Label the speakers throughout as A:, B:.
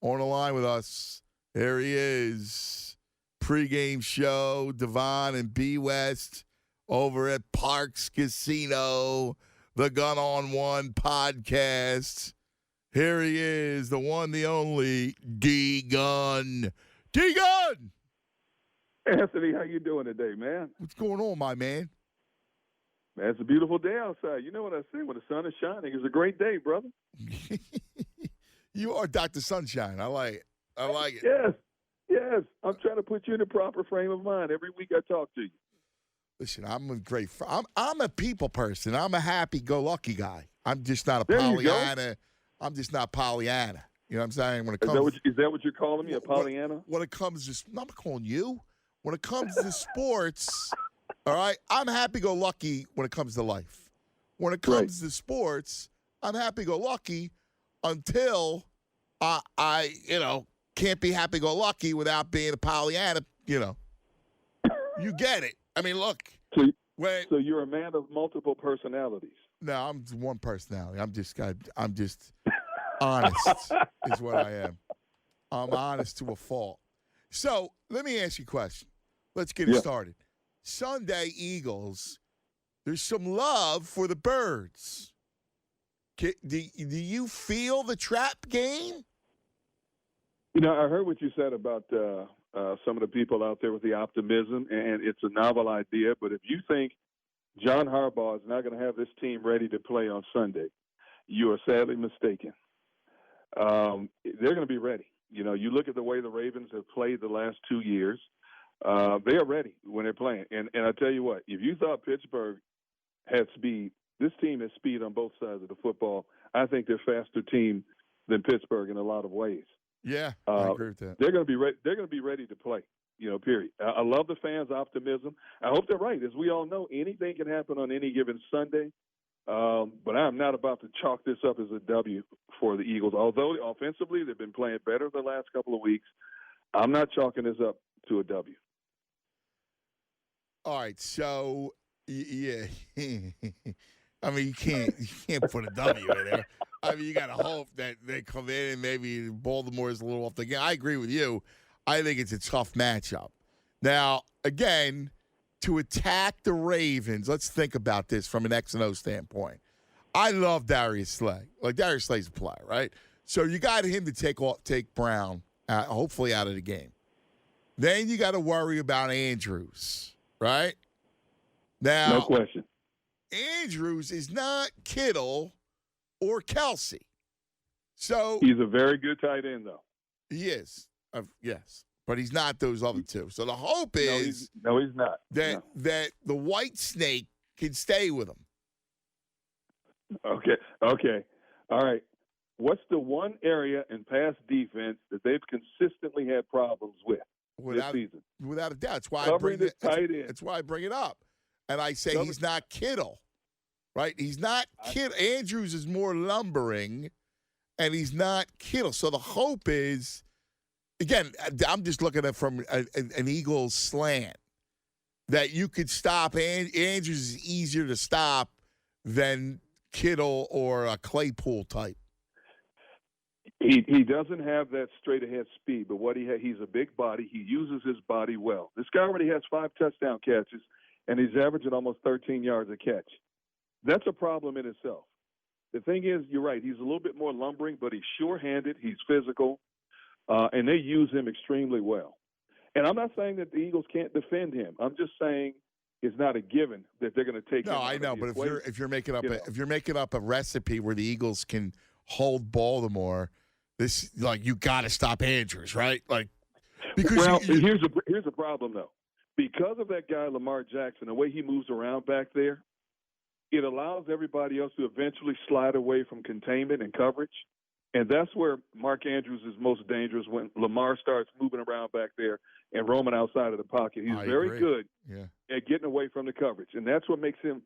A: On the line with us, there he is. Pre-game show, Devon and B. West over at Parks Casino, the Gun on One podcast. Here he is, the one, the only, D-Gun. D-Gun!
B: Anthony, how you doing today, man?
A: What's going on, my man?
B: Man, it's a beautiful day outside. You know what I say? When the sun is shining, it's a great day, brother.
A: You are Dr. Sunshine. I like it. I like it.
B: Yes. I'm trying to put you in the proper frame of mind every week I talk to you.
A: Listen, I'm a great. I'm a people person. I'm a happy-go-lucky guy. I'm just not a
B: There you go.
A: Pollyanna. I'm just not Pollyanna. You know what I'm saying? When it
B: Is
A: comes,
B: that what you're calling me, a Pollyanna?
A: when it comes to, I'm not calling you. When it comes to sports, all right, I'm happy-go-lucky when it comes to life. When it comes to sports, I'm happy-go-lucky until I can't be happy-go-lucky without being a Pollyanna. You get it. I mean, look.
B: So you're a man of multiple personalities.
A: No, I'm one personality. I'm just honest is what I am. I'm honest to a fault. So let me ask you a question. Let's get it started. Sunday Eagles, there's some love for the birds. Do you feel the trap game?
B: I heard what you said about some of the people out there with the optimism, and it's a novel idea. But if you think John Harbaugh is not going to have this team ready to play on Sunday, you are sadly mistaken. They're going to be ready. You look at the way the Ravens have played the last 2 years. They are ready when they're playing. And I tell you what, if you thought Pittsburgh had speed, this team has speed on both sides of the football. I think they're a faster team than Pittsburgh in a lot of ways.
A: Yeah, I agree with that.
B: They're going to be ready. They're going to be ready to play. Period. I love the fans' optimism. I hope they're right. As we all know, anything can happen on any given Sunday. But I'm not about to chalk this up as a W for the Eagles. Although offensively they've been playing better the last couple of weeks, I'm not chalking this up to a W.
A: All right, so yeah, I mean you can't put a W in there. I mean you got to hope that they come in and maybe Baltimore is a little off the game. I agree with you. I think it's a tough matchup. Now, again, to attack the Ravens, let's think about this from an X and O standpoint. I love Darius Slay. Like Darius Slay's a player, right? So you got him to take Brown, hopefully out of the game. Then you got to worry about Andrews, right? Now,
B: no question.
A: Andrews is not Kittle or Kelsey. So
B: he's a very good tight end, though.
A: He is. Yes. But he's not those other two. So the hope is
B: he's not.
A: That the white snake can stay with him.
B: Okay. All right. What's the one area in pass defense that they've consistently had problems with this season?
A: Without a doubt. That's why That's why I bring it up. And I say he's not Kittle. Right? He's not Kittle. Andrews is more lumbering, and he's not Kittle. So the hope is, again, I'm just looking at it from an Eagles slant, that you could stop. Andrews is easier to stop than Kittle or a Claypool type.
B: He doesn't have that straight-ahead speed, but he's a big body. He uses his body well. This guy already has 5 touchdown catches, and he's averaging almost 13 yards a catch. That's a problem in itself. The thing is, you're right, he's a little bit more lumbering, but he's sure-handed, he's physical, and they use him extremely well. And I'm not saying that the Eagles can't defend him. I'm just saying it's not a given that they're going to take him.
A: No, I know, but if you're making up a recipe where the Eagles can hold Baltimore, you got to stop Andrews, right? Because
B: here's a problem though. Because of that guy Lamar Jackson, the way he moves around back there, it allows everybody else to eventually slide away from containment and coverage. And that's where Mark Andrews is most dangerous, when Lamar starts moving around back there and roaming outside of the pocket. He's very good at getting away from the coverage. And that's what makes him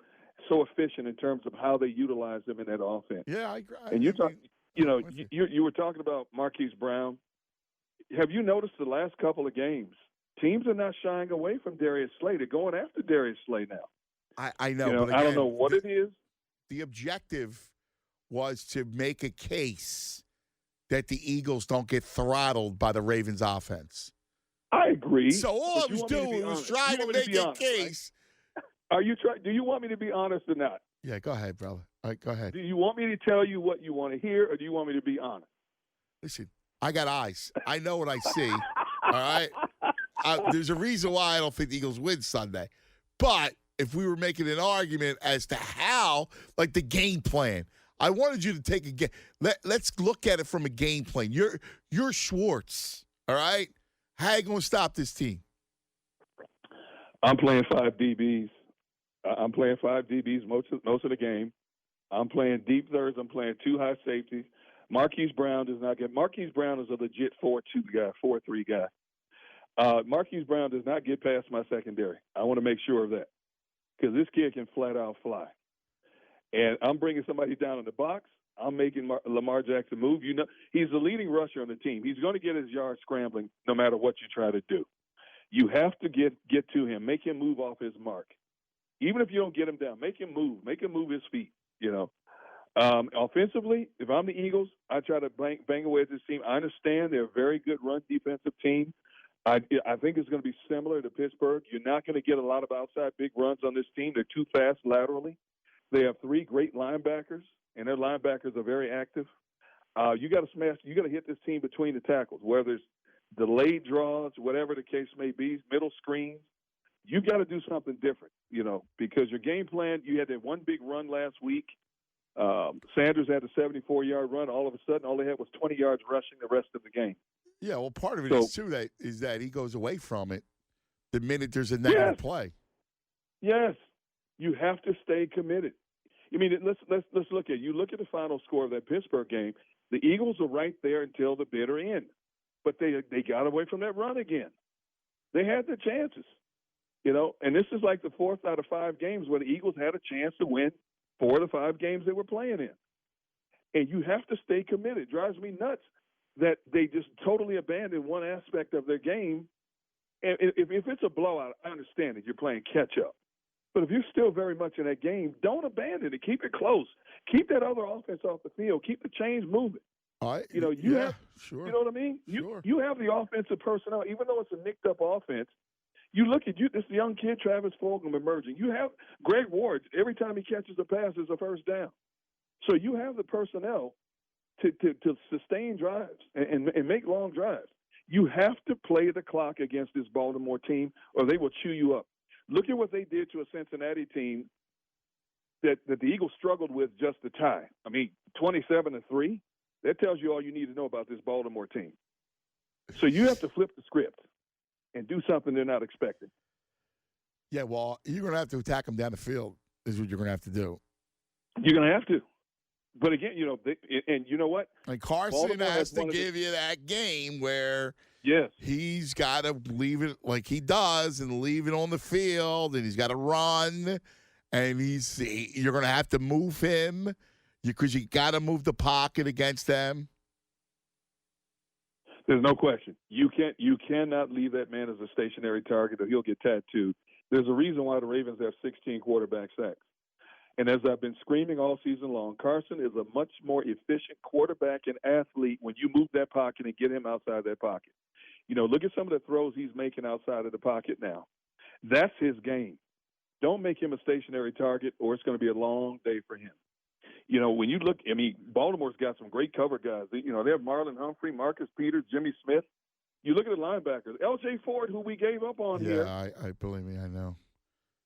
B: so efficient in terms of how they utilize him in that offense.
A: Yeah, I agree.
B: And you were talking about Marquise Brown. Have you noticed the last couple of games, teams are not shying away from Darius Slay. They're going after Darius Slay now.
A: I know. But again,
B: I don't know what it is.
A: The objective was to make a case that the Eagles don't get throttled by the Ravens offense.
B: I agree.
A: So all I was doing was trying to make a case.
B: Right? Do you want me to be honest or not?
A: Yeah, go ahead, brother. All right, go ahead.
B: Do you want me to tell you what you want to hear, or do you want me to be honest?
A: Listen, I got eyes. I know what I see. All right? There's a reason why I don't think the Eagles win Sunday. But if we were making an argument as to how, like the game plan, I wanted you to take a game. Let's look at it from a game plan. You're Schwartz, all right? How you going to stop this team?
B: I'm playing 5 DBs. I'm playing 5 DBs most of the game. I'm playing deep thirds. I'm playing 2 high safeties. Marquise Brown does not get – Marquise Brown is a legit 4-2 guy, 4-3 guy. Marquise Brown does not get past my secondary. I want to make sure of that because this kid can flat out fly. And I'm bringing somebody down in the box. I'm making Lamar Jackson move. You know, he's the leading rusher on the team. He's going to get his yards scrambling no matter what you try to do. You have to get to him, make him move off his mark. Even if you don't get him down, make him move his feet, you know. Offensively, if I'm the Eagles, I try to bang away at this team. I understand they're a very good run defensive team. I think it's going to be similar to Pittsburgh. You're not going to get a lot of outside big runs on this team. They're too fast laterally. They have 3 great linebackers, and their linebackers are very active. You got to hit this team between the tackles, whether it's delayed draws, whatever the case may be, middle screens. You got to do something different, you know, because your game plan, you had that one big run last week. Sanders had a 74-yard run. All of a sudden, all they had was 20 yards rushing the rest of the game.
A: Yeah, well, part of it is too that he goes away from it the minute there's a negative play.
B: Yes, you have to stay committed. I mean, let's look at it. You look at the final score of that Pittsburgh game. The Eagles were right there until the bitter end, but they got away from that run again. They had their chances, you know. And this is like the 4th out of 5 games where the Eagles had a chance to win 4 of the 5 games they were playing in. And you have to stay committed. It drives me nuts that they just totally abandon one aspect of their game. And if it's a blowout, I understand that you're playing catch-up. But if you're still very much in that game, don't abandon it. Keep it close. Keep that other offense off the field. Keep the chains moving. You know, you have,
A: sure.
B: You know what I mean? You have the offensive personnel, even though it's a nicked-up offense. You look at this young kid, Travis Fulgham, emerging. You have Greg Ward. Every time he catches a pass, is a first down. So you have the personnel to sustain drives and make long drives. You have to play the clock against this Baltimore team, or they will chew you up. Look at what they did to a Cincinnati team that the Eagles struggled with just to tie. I mean, 27-3. That tells you all you need to know about this Baltimore team. So you have to flip the script and do something they're not expecting.
A: Yeah, well, you're going to have to attack them down the field is what you're going to have to do.
B: You're going to have to. But again, you know, and you know what?
A: And Carson has to give you that game where he's got to leave it like he does and leave it on the field, and he's got to run, and you're going to have to move him because you got to move the pocket against them.
B: There's no question. You cannot leave that man as a stationary target or he'll get tattooed. There's a reason why the Ravens have 16 quarterback sacks. And as I've been screaming all season long, Carson is a much more efficient quarterback and athlete when you move that pocket and get him outside that pocket. You know, look at some of the throws he's making outside of the pocket now. That's his game. Don't make him a stationary target or it's going to be a long day for him. You know, when you look, I mean, Baltimore's got some great cover guys. You know, they have Marlon Humphrey, Marcus Peters, Jimmy Smith. You look at the linebackers. L.J. Ford, who we gave up on here.
A: Yeah, I believe me, I know.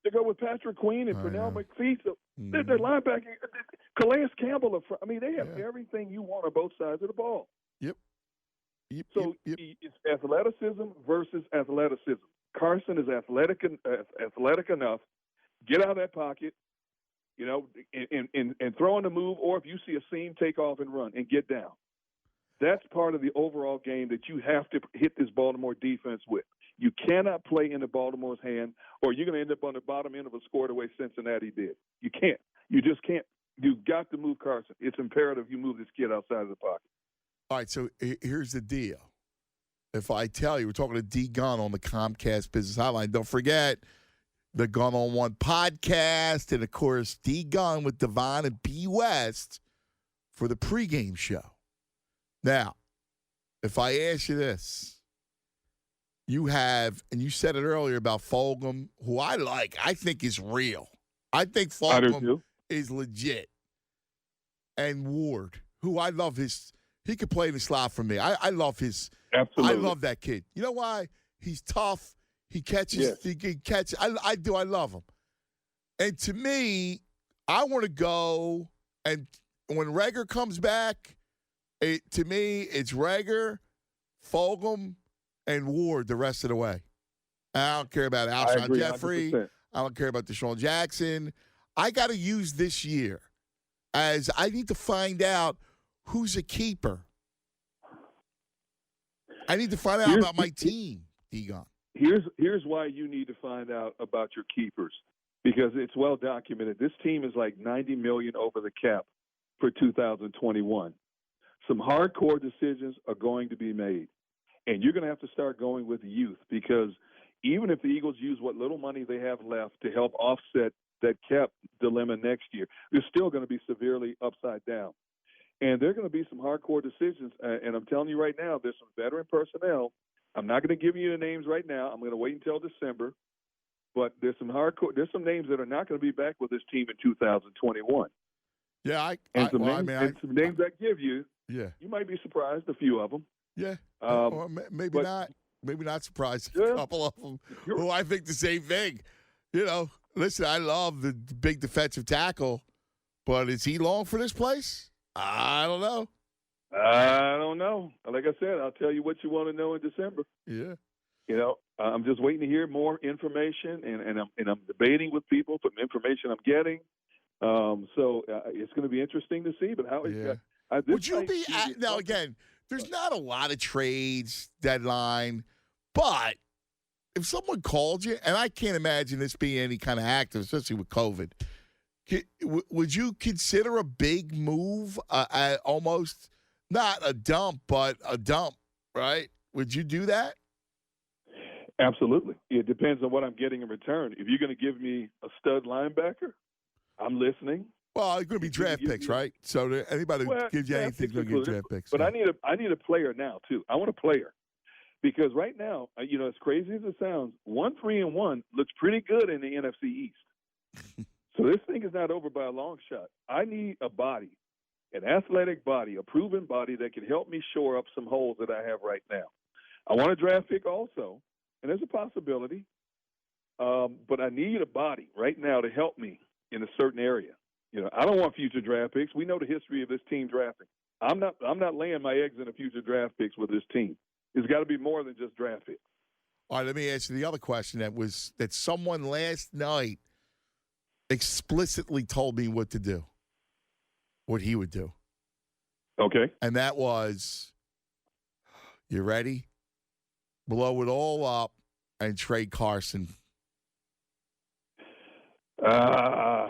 B: They go with Patrick Queen and Pernell McPhee. So they're linebackers. Calais Campbell. I mean, they have everything you want on both sides of the ball.
A: Yep.
B: It's athleticism versus athleticism. Carson is athletic enough. Get out of that pocket, you know, and throw in the move, or if you see a seam, take off and run and get down. That's part of the overall game that you have to hit this Baltimore defense with. You cannot play into Baltimore's hand, or you're going to end up on the bottom end of a score the way Cincinnati did. You can't. You just can't. You've got to move Carson. It's imperative you move this kid outside of the pocket.
A: All right, so here's the deal. If I tell you, we're talking to D. Gunn on the Comcast Business Hotline. Don't forget the Gun on One podcast, and, of course, D. Gunn with Devon and B. West for the pregame show. Now, if I ask you this, you have, and you said it earlier about Fulgham, who I like, I think is real. I think
B: I do
A: Fulgham
B: too.
A: is legit. And Ward, who I love he could play in the slot for me. I love
B: Absolutely.
A: I love that kid. You know why? He's tough. He catches.
B: Yes.
A: He can catch. I do. I love him. And to me, I want to go. And when Reagor comes back, to me, it's Reagor, Fulgham, and Ward the rest of the way. I don't care about Alshon Jeffrey.
B: 100%.
A: I don't care about Deshaun Jackson. I got to use this year as I need to find out who's a keeper. I need to find out about my team, Egon.
B: Here's why you need to find out about your keepers, because it's well documented. This team is like $90 million over the cap for 2021. Some hardcore decisions are going to be made, and you're going to have to start going with youth, because even if the Eagles use what little money they have left to help offset that cap dilemma next year, they're still going to be severely upside down. And there are going to be some hardcore decisions, and I'm telling you right now, there's some veteran personnel. I'm not going to give you the names right now. I'm going to wait until December. But there's some names that are not going to be back with this team in 2021.
A: Yeah,
B: some names that give you.
A: Yeah,
B: you might be surprised. A few of them.
A: Yeah, or maybe not. Maybe not surprised. A couple of them who I think the same thing. You know, listen, I love the big defensive tackle, but is he long for this place? I don't know.
B: I don't know. Like I said, I'll tell you what you want to know in December.
A: Yeah.
B: You know, I'm just waiting to hear more information, and I'm debating with people from information I'm getting. So it's going to be interesting to see. But how?
A: Yeah. Would you be now? Again, there's not a lot of trades deadline, but if someone called you, and I can't imagine this being any kind of active, especially with COVID. Would you consider a big move, almost not a dump, but a dump, right? Would you do that?
B: Absolutely. It depends on what I'm getting in return. If you're going to give me a stud linebacker, I'm listening.
A: Well, it's going to be draft picks, right? So anybody who gives you anything is going to get draft picks.
B: But yeah. I need a player now, too. I want a player. Because right now, you know, as crazy as it sounds, 1-3-1 looks pretty good in the NFC East. So this thing is not over by a long shot. I need a body, an athletic body, a proven body that can help me shore up some holes that I have right now. I want a draft pick also, and there's a possibility, but I need a body right now to help me in a certain area. You know, I don't want future draft picks. We know the history of this team drafting. I'm not laying my eggs in a future draft picks with this team. It's got to be more than just draft picks.
A: All right, let me ask you the other question that someone last night explicitly told me what to do, what he would do.
B: Okay.
A: And that was, you ready? Blow it all up and trade Carson.
B: I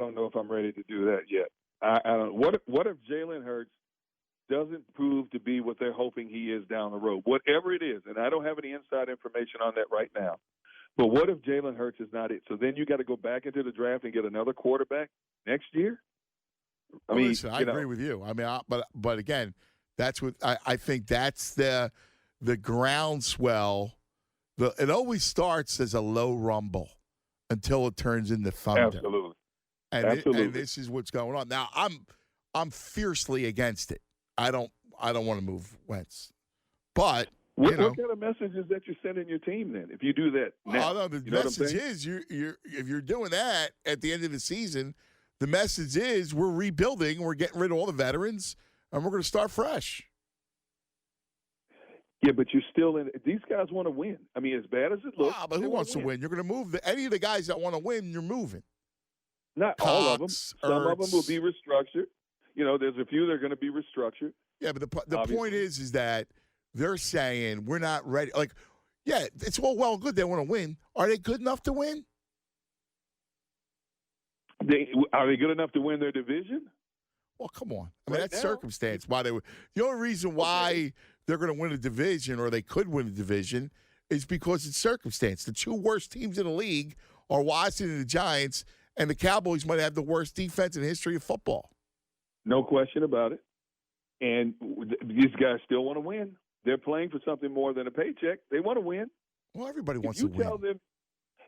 B: don't know if I'm ready to do that yet. I don't. What if Jalen Hurts doesn't prove to be what they're hoping he is down the road? Whatever it is, and I don't have any inside information on that right now. But what if Jalen Hurts is not it? So then you got to go back into the draft and get another quarterback next year? I mean,
A: listen, I agree with you. I mean, but again, that's what I think. That's the groundswell. It always starts as a low rumble until it turns into thunder.
B: Absolutely.
A: And this is what's going on now. I'm fiercely against it. I don't want to move Wentz, but.
B: What kind of message is that you're sending your team then if you do that now?
A: No, the message is if you're doing that at the end of the season, the message is we're rebuilding, we're getting rid of all the veterans, and we're going to start fresh.
B: Yeah, but you're still in. These guys want to win. I mean, as bad as it looks,
A: but who wants to win? You're going to move any of the guys that want to win. You're moving.
B: Not
A: Cox,
B: all of them. Some of them will be restructured. You know, there's a few that are going to be restructured.
A: Yeah, but the point is that. They're saying we're not ready. Like, yeah, it's all well and good. They want to win. Are they good enough to win?
B: Are they good enough to win their division?
A: Well, come on. I mean, that's circumstance. Why they were the only reason why they're going to win a division or they could win a division is because it's circumstance. The two worst teams in the league are Washington and the Giants, and the Cowboys might have the worst defense in the history of football.
B: No question about it. And these guys still want to win. They're playing for something more than a paycheck. They want to win.
A: Well, everybody wants to win.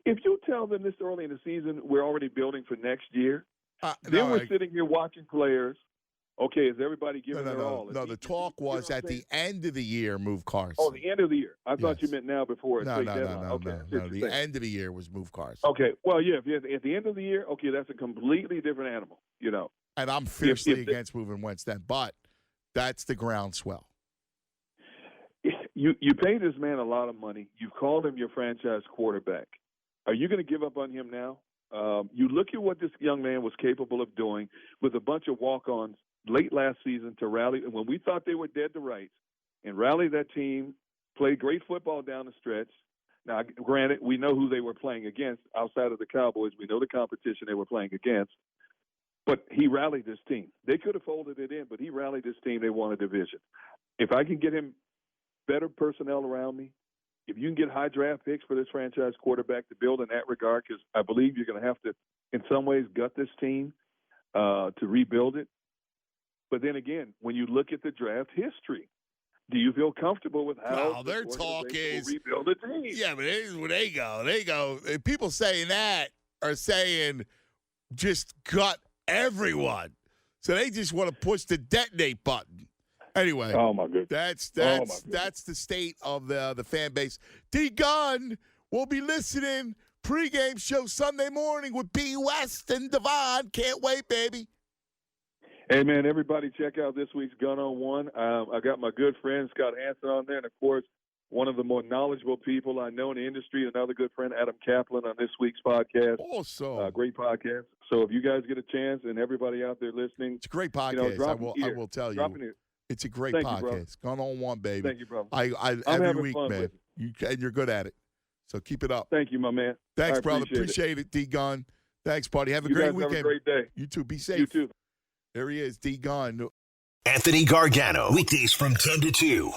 B: If you tell them this early in the season, we're already building for next year, then we're sitting here watching players. Okay, is everybody giving their all?
A: No, the talk was at the end of the year, move Carson.
B: Oh, the end of the year. I thought you meant now before.
A: No.
B: Okay,
A: The end of the year was move Carson.
B: Okay, well, yeah, at the end of the year, okay, that's a completely different animal, you know.
A: And I'm fiercely against moving Wentz then, but that's the groundswell.
B: You pay this man a lot of money. You've called him your franchise quarterback. Are you going to give up on him now? You look at what this young man was capable of doing with a bunch of walk-ons late last season to rally. And when we thought they were dead to rights and rally that team, played great football down the stretch. Now, granted, we know who they were playing against outside of the Cowboys. We know the competition they were playing against. But he rallied this team. They could have folded it in, but he rallied this team. They won a division. If I can get him better personnel around me, if you can get high draft picks for this franchise quarterback to build in that regard, because I believe you're going to have to, in some ways, gut this team to rebuild it. But then again, when you look at the draft history, do you feel comfortable with how
A: their talk is
B: rebuild the team?
A: Yeah, but here's where they go. They go. People saying that are saying just gut everyone. So they just want to push the detonate button. Anyway,
B: oh my goodness.
A: That's the state of the fan base. D Gunn will be listening pregame show Sunday morning with B West and Devon. Can't wait, baby.
B: Hey, man, everybody check out this week's Gun on One. I got my good friend Scott Hansen on there, and, of course, one of the more knowledgeable people I know in the industry, another good friend, Adam Kaplan, on this week's podcast.
A: Also.
B: Great podcast. So if you guys get a chance and everybody out there listening.
A: It's a great podcast. I will tell you. It's a great podcast. Gun on One, baby.
B: Thank you, brother.
A: Every week, man. You're good at it. So keep it up.
B: Thank you, my man.
A: Thanks, brother. Appreciate it, D Gunn. Thanks, buddy. Have a great weekend.
B: Have a great day.
A: You too. Be safe.
B: You too.
A: There he is, D Gunn.
C: Anthony Gargano, weekdays from 10 to 2